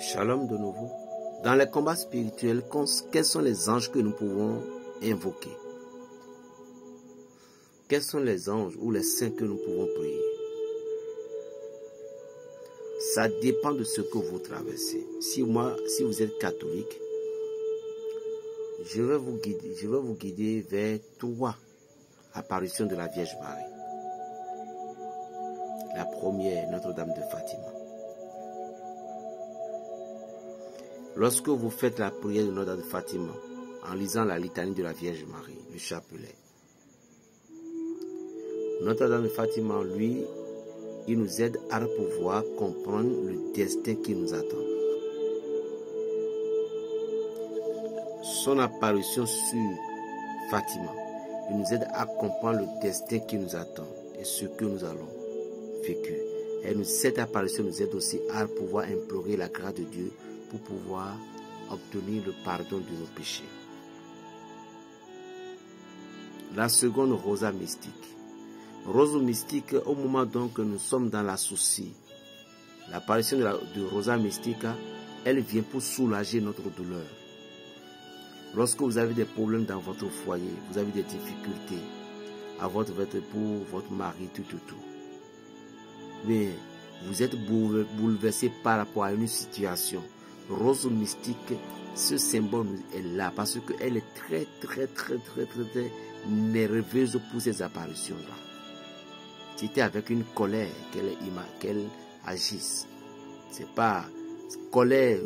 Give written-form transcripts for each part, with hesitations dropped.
Shalom de nouveau. Dans les combats spirituels, quels sont les anges que nous pouvons invoquer? Quels sont les anges ou les saints que nous pouvons prier? Ça dépend de ce que vous traversez. Si vous êtes catholique, je vais vous guider vers 3 apparitions de la Vierge Marie. La première, Notre-Dame de Fatima. Lorsque vous faites la prière de Notre-Dame de Fatima, en lisant la litanie de la Vierge Marie, le chapelet, Notre-Dame de Fatima, lui, il nous aide à pouvoir comprendre le destin qui nous attend. Son apparition sur Fatima, il nous aide à comprendre le destin qui nous attend et ce que nous allons vécu. Et cette apparition nous aide aussi à pouvoir implorer la grâce de Dieu pour pouvoir obtenir le pardon de nos péchés. La seconde, Rosa mystique. Rose mystique, au moment donc que nous sommes dans la souci, l'apparition de Rosa mystique, elle vient pour soulager notre douleur. Lorsque vous avez des problèmes dans votre foyer, vous avez des difficultés à votre époux, votre mari, tout. Mais vous êtes bouleversé par rapport à une situation. Rose mystique, ce symbole est là parce qu'elle est très nerveuse pour ces apparitions-là. C'était avec une colère qu'elle agisse. C'est pas colère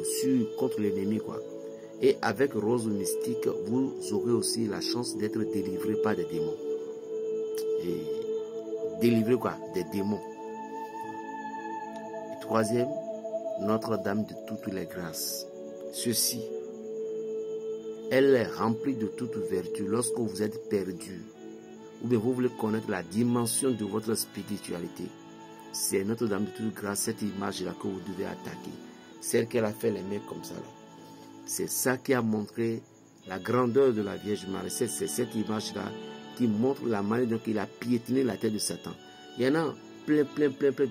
contre l'ennemi, quoi. Et avec Rose mystique, vous aurez aussi la chance d'être délivré par des démons. Et délivré des démons. Et troisième, Notre-Dame de toutes les grâces. Ceci, elle est remplie de toute vertu. Lorsque vous êtes perdu, ou bien vous voulez connaître la dimension de votre spiritualité, c'est Notre-Dame de toute grâce, cette image-là que vous devez attaquer. Celle qu'elle a fait les mains comme ça là. C'est ça qui a montré la grandeur de la Vierge Marie. C'est cette image-là qui montre la manière dont il a piétiné la tête de Satan. Il y en a plein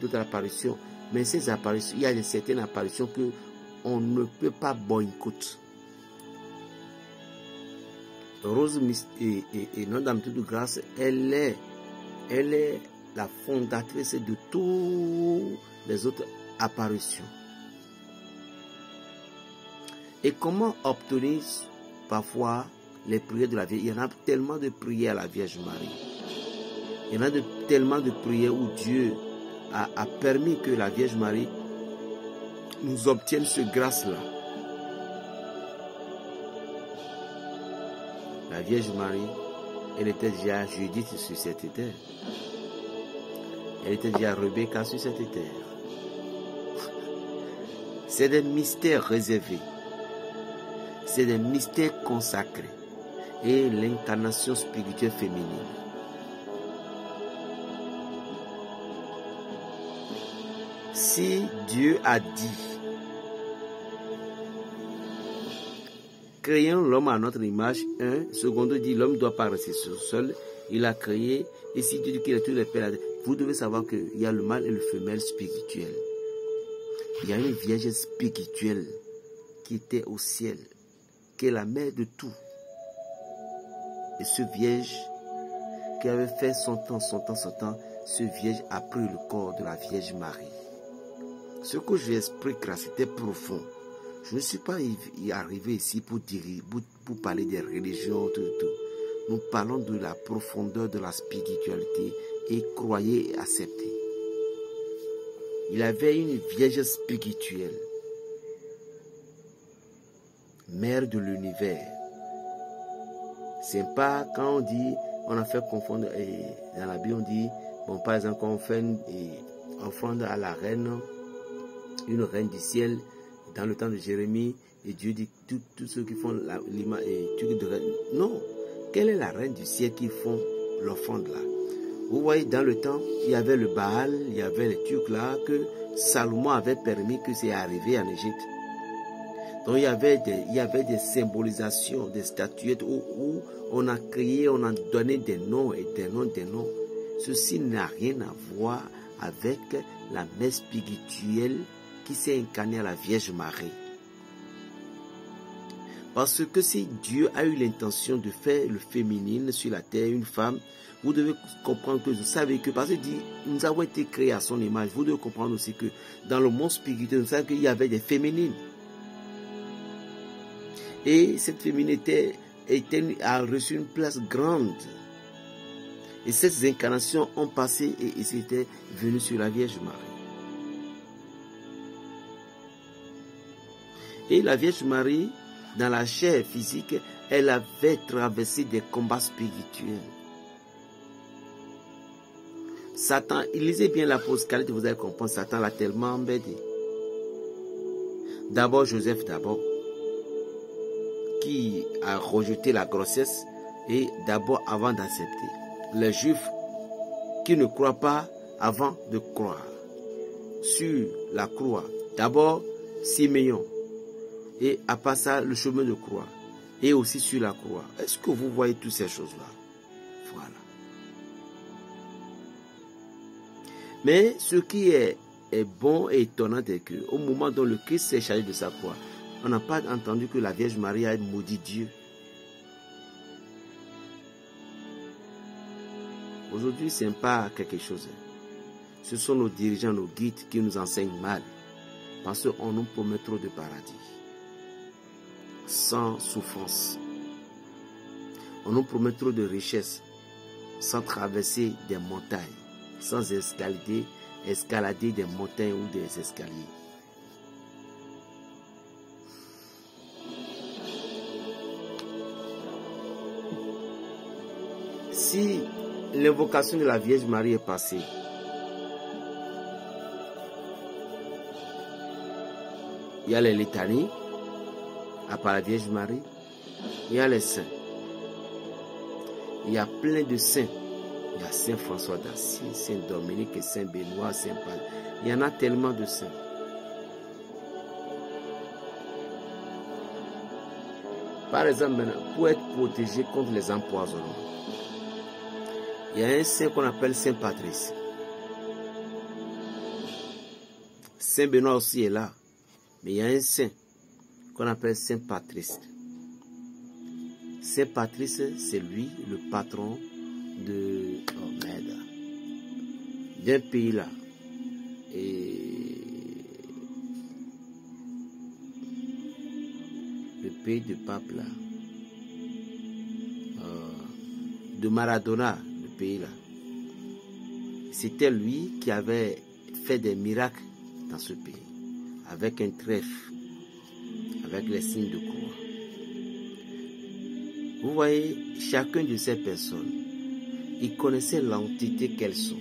d'autres apparitions. Mais ces apparitions, il y a certaines apparitions que on ne peut pas boycotter. Rose et Notre-Dame de toute grâce, elle est la fondatrice de toutes les autres apparitions. Et comment obtenir parfois les prières de la Vierge? Il y en a tellement de prières à la Vierge Marie. Il y en a tellement de prières où Dieu a permis que la Vierge Marie nous obtienne ce grâce-là. La Vierge Marie, elle était déjà Judith sur cette terre. Elle était déjà Rebecca sur cette terre. C'est des mystères réservés. C'est des mystères consacrés. Et l'incarnation spirituelle féminine. Si Dieu a dit, créons l'homme à notre image, secondo dit, l'homme ne doit pas rester seul, il a créé, et si Dieu dit qu'il a tous les pères, vous devez savoir qu'il y a le mâle et le femelle spirituel. Il y a une vierge spirituelle qui était au ciel, qui est la mère de tout. Et ce vierge qui avait fait son temps, ce vierge a pris le corps de la Vierge Marie. Ce que je explique là, c'était profond. Je ne suis pas arrivé ici pour parler des religions, tout. Nous parlons de la profondeur de la spiritualité et croyez et acceptez. Il avait une vierge spirituelle, mère de l'univers. C'est pas quand on dit, on a fait confondre, dans la Bible on dit, bon par exemple quand on fait une offrande à la reine, une reine du ciel, dans le temps de Jérémie, et Dieu dit tous ceux qui font l'image, non, quelle est la reine du ciel qui font l'offrande là? Vous voyez, dans le temps, il y avait le Baal, il y avait les trucs là, que Salomon avait permis que c'est arrivé en Égypte. Donc il y avait des symbolisations, des statuettes où on a créé, on a donné des noms et des noms. Ceci n'a rien à voir avec la mère spirituelle qui s'est incarné à la Vierge Marie. Parce que si Dieu a eu l'intention de faire le féminin sur la terre, une femme, vous devez comprendre que vous savez que, parce qu'il dit, nous avons été créés à son image, vous devez comprendre aussi que dans le monde spirituel, vous savez qu'il y avait des féminines. Et cette féminité a reçu une place grande. Et ces incarnations ont passé et ils étaient venus sur la Vierge Marie. Et la Vierge Marie, dans la chair physique, elle avait traversé des combats spirituels. Satan, lisez bien l'Apocalypse, vous allez comprendre, Satan l'a tellement embêté. D'abord Joseph, qui a rejeté la grossesse, et d'abord avant d'accepter. Les Juifs qui ne croient pas avant de croire. Sur la croix, d'abord Siméon, et après ça, le chemin de croix, et aussi sur la croix. Est-ce que vous voyez toutes ces choses-là? Voilà. Mais ce qui est bon et étonnant est qu'au moment dont le Christ s'est chargé de sa croix, on n'a pas entendu que la Vierge Marie a maudit Dieu. Aujourd'hui, ce n'est pas quelque chose. Ce sont nos dirigeants, nos guides qui nous enseignent mal. Parce qu'on nous promet trop de paradis. Sans souffrance. On nous promet trop de richesses. Sans traverser des montagnes. Sans escalader des montagnes ou des escaliers. Si l'invocation de la Vierge Marie est passée, il y a les litanies, à part la Vierge Marie, il y a les saints. Il y a plein de saints. Il y a Saint François d'Assise, Saint Dominique, Saint Benoît, Saint Paul. Il y en a tellement de saints. Par exemple, maintenant, pour être protégé contre les empoisonnements, il y a un saint qu'on appelle Saint Patrice. Saint Benoît aussi est là. Mais il y a un saint qu'on appelle Saint Patrice. Saint Patrice, c'est lui, le patron d'un pays là. Et le pays de pape là. De Maradona, le pays là. C'était lui qui avait fait des miracles dans ce pays. Avec un trèfle. Avec les signes de croix. Vous voyez, chacun de ces personnes, ils connaissaient l'entité qu'elles sont.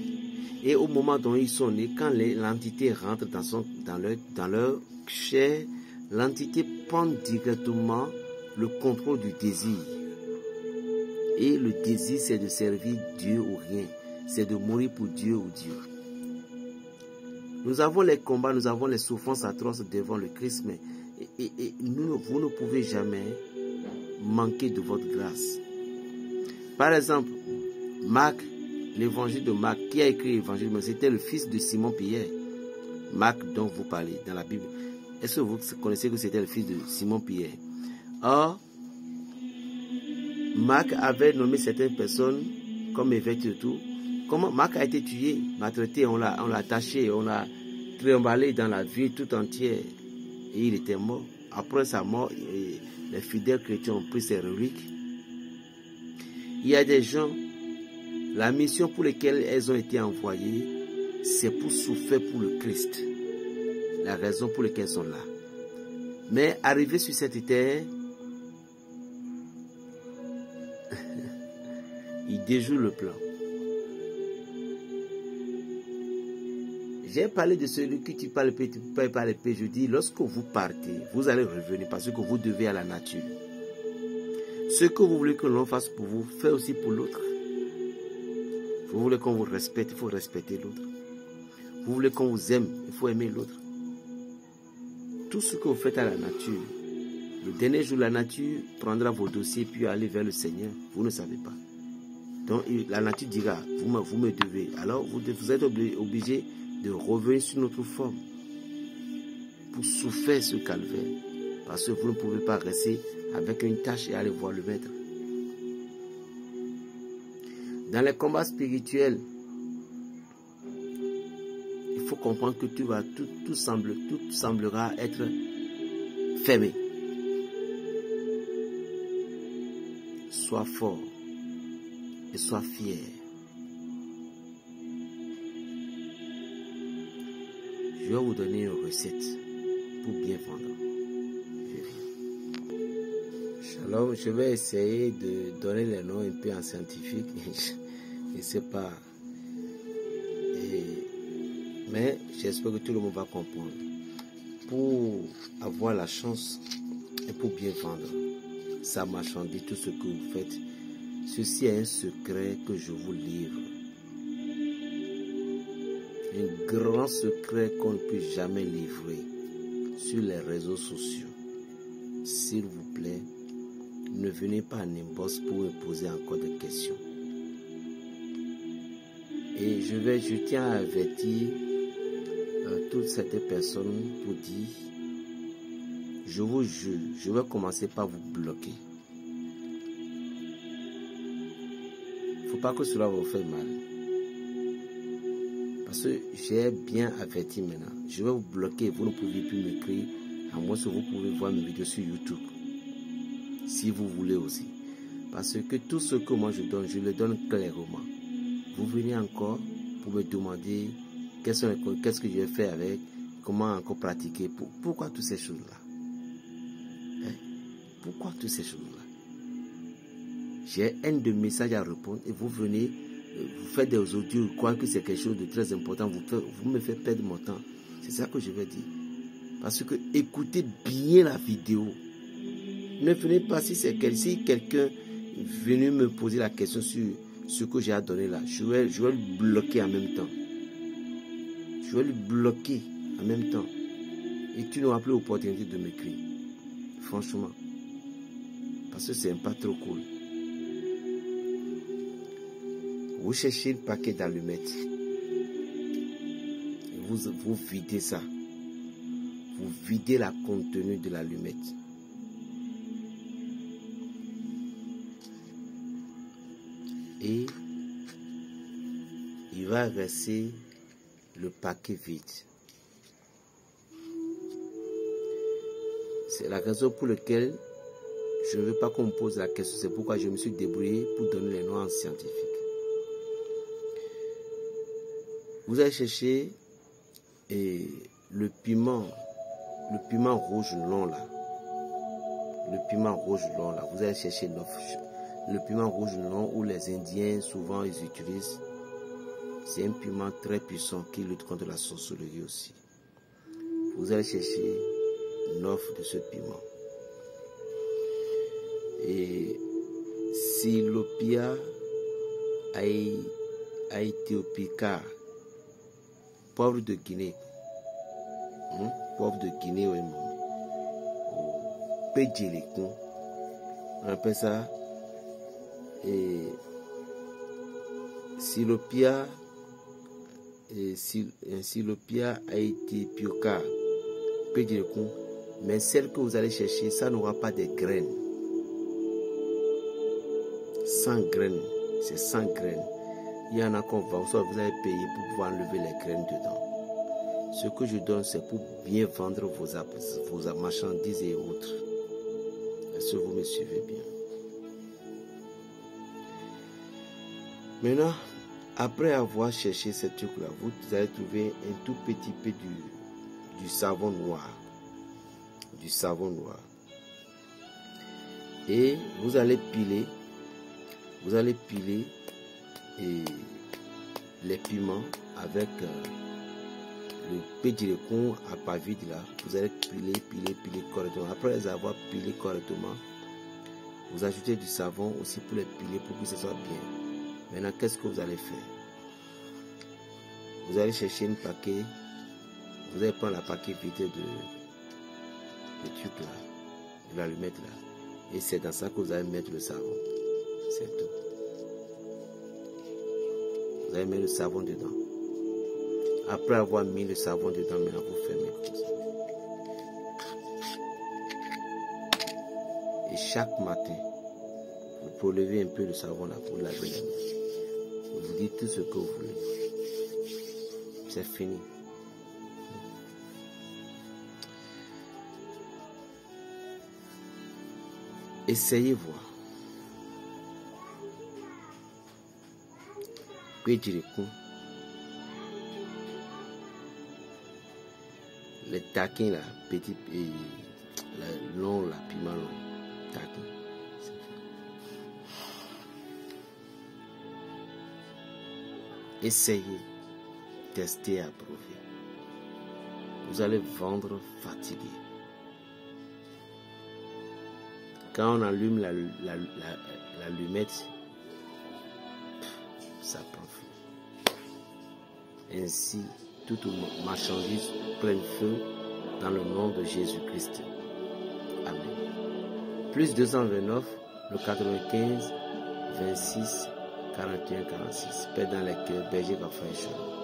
Et au moment dont ils sont nés, quand l'entité rentre dans leur chair, l'entité prend directement le contrôle du désir. Et le désir, c'est de servir Dieu ou rien. C'est de mourir pour Dieu ou Dieu. Nous avons les combats, nous avons les souffrances atroces devant le Christ, mais vous ne pouvez jamais manquer de votre grâce. Par exemple, Marc, l'évangile de Marc, qui a écrit l'évangile, c'était le fils de Simon-Pierre. Marc dont vous parlez dans la Bible. Est-ce que vous connaissez que c'était le fils de Simon-Pierre? Or, Marc avait nommé certaines personnes comme évêque de tout. Comment Marc a été tué, maltraité, on l'a attaché, on l'a trimballé dans la ville tout entière. Et il était mort. Après sa mort, les fidèles chrétiens ont pris ses reliques. Il y a des gens, la mission pour laquelle elles ont été envoyées, c'est pour souffrir pour le Christ. La raison pour laquelle elles sont là. Mais arrivés sur cette terre, ils déjouent le plan. J'ai parlé de celui qui tue pas le paix, je dis, lorsque vous partez, vous allez revenir parce que vous devez à la nature. Ce que vous voulez que l'on fasse pour vous, faites aussi pour l'autre. Vous voulez qu'on vous respecte, il faut respecter l'autre. Vous voulez qu'on vous aime, il faut aimer l'autre. Tout ce que vous faites à la nature, le dernier jour, la nature prendra vos dossiers puis aller vers le Seigneur. Vous ne savez pas. Donc la nature dira, vous me devez. Alors vous êtes obligé de revenir sur notre forme. pour souffrir ce calvaire. Parce que vous ne pouvez pas rester avec une tâche et aller voir le maître. Dans les combats spirituels, il faut comprendre que tout semblera être fermé. Sois fort et sois fier. Je vais vous donner une recette pour bien vendre. Shalom, je vais essayer de donner les noms un peu en scientifique. Je ne sais pas. Mais j'espère que tout le monde va comprendre. Pour avoir la chance et pour bien vendre sa marchandise, tout ce que vous faites, ceci est un secret que je vous livre. Un grand secret qu'on ne peut jamais livrer sur les réseaux sociaux. S'il vous plaît, ne venez pas à Nimbos pour me poser encore des questions. Et je tiens à avertir toutes ces personnes pour dire, je vous jure, je vais commencer par vous bloquer. Il ne faut pas que cela vous fasse mal. Parce que j'ai bien averti maintenant. Je vais vous bloquer, vous ne pouvez plus m'écrire, à moins que vous pouvez voir mes vidéos sur YouTube. Si vous voulez aussi. Parce que tout ce que moi je donne, je le donne clairement. Vous venez encore pour me demander qu'est-ce que je vais faire avec, comment encore pratiquer. Pourquoi toutes ces choses-là? Pourquoi toutes ces choses-là? J'ai un de messages à répondre et vous venez, vous faites des audios, vous croyez que c'est quelque chose de très important, vous me faites perdre mon temps. C'est ça que je vais dire. Parce que écoutez bien la vidéo. Ne venez pas si quelqu'un venu me poser la question sur ce que j'ai à donner là. Je vais le bloquer en même temps. Je vais le bloquer en même temps. Et tu n'auras plus l'opportunité de m'écrire. Franchement. Parce que c'est pas trop cool. Vous cherchez un paquet d'allumettes. Vous videz ça. Vous videz la contenu de l'allumette. Et il va rester le paquet vide. C'est la raison pour laquelle je ne veux pas qu'on me pose la question. C'est pourquoi je me suis débrouillé pour donner les noms en scientifique. Vous allez chercher le piment rouge long là. Le piment rouge long là. Vous allez chercher le piment rouge long où les Indiens souvent ils utilisent. C'est un piment très puissant qui lutte contre la sorcellerie aussi. Vous allez chercher 9 de ce piment. Et Silopia aethiopica, poivre de Guinée. Poivre de Guinée, oui, pédjilikon. On appelle ça Silopia aethiopica, pédjilikon. Mais celle que vous allez chercher, ça n'aura pas de graines. Sans graines, c'est sans graines. Il y en a qu'on va, soit vous allez payer pour pouvoir enlever les graines dedans. Ce que je donne, c'est pour bien vendre vos marchandises et autres. Est-ce que vous me suivez bien? Maintenant, après avoir cherché ces trucs-là, vous allez trouver un tout petit peu du savon noir. Du savon noir. Et vous allez piler les piments avec le pédjilikon à pas vide là. Vous allez piler correctement. Après les avoir pilés correctement, vous ajoutez du savon aussi pour les piler pour que ce soit bien. Maintenant, qu'est-ce que vous allez faire? Vous allez chercher un paquet. Vous allez prendre la paquet vide de truc là, de l'allumette là. Et c'est dans ça que vous allez mettre le savon. C'est tout. Vous allez mettre le savon dedans. Après avoir mis le savon dedans, maintenant vous fermez comme ça. Et chaque matin, vous prélevez un peu de savon là pour laver les mains. Vous dites tout ce que vous voulez. C'est fini. Essayez voir. Puis tu réponds. Les taquins là, petit et long là, piment long. Taquin. Essayez, testez, approuvez. Vous allez vendre fatigué. Quand on allume l'allumette, ça prend feu. Ainsi, toute marchandise prenne feu dans le nom de Jésus-Christ. Amen. Plus 229, le 95, 26, 41, 46. Paix dans les cœurs, berger Raphaël Shalom.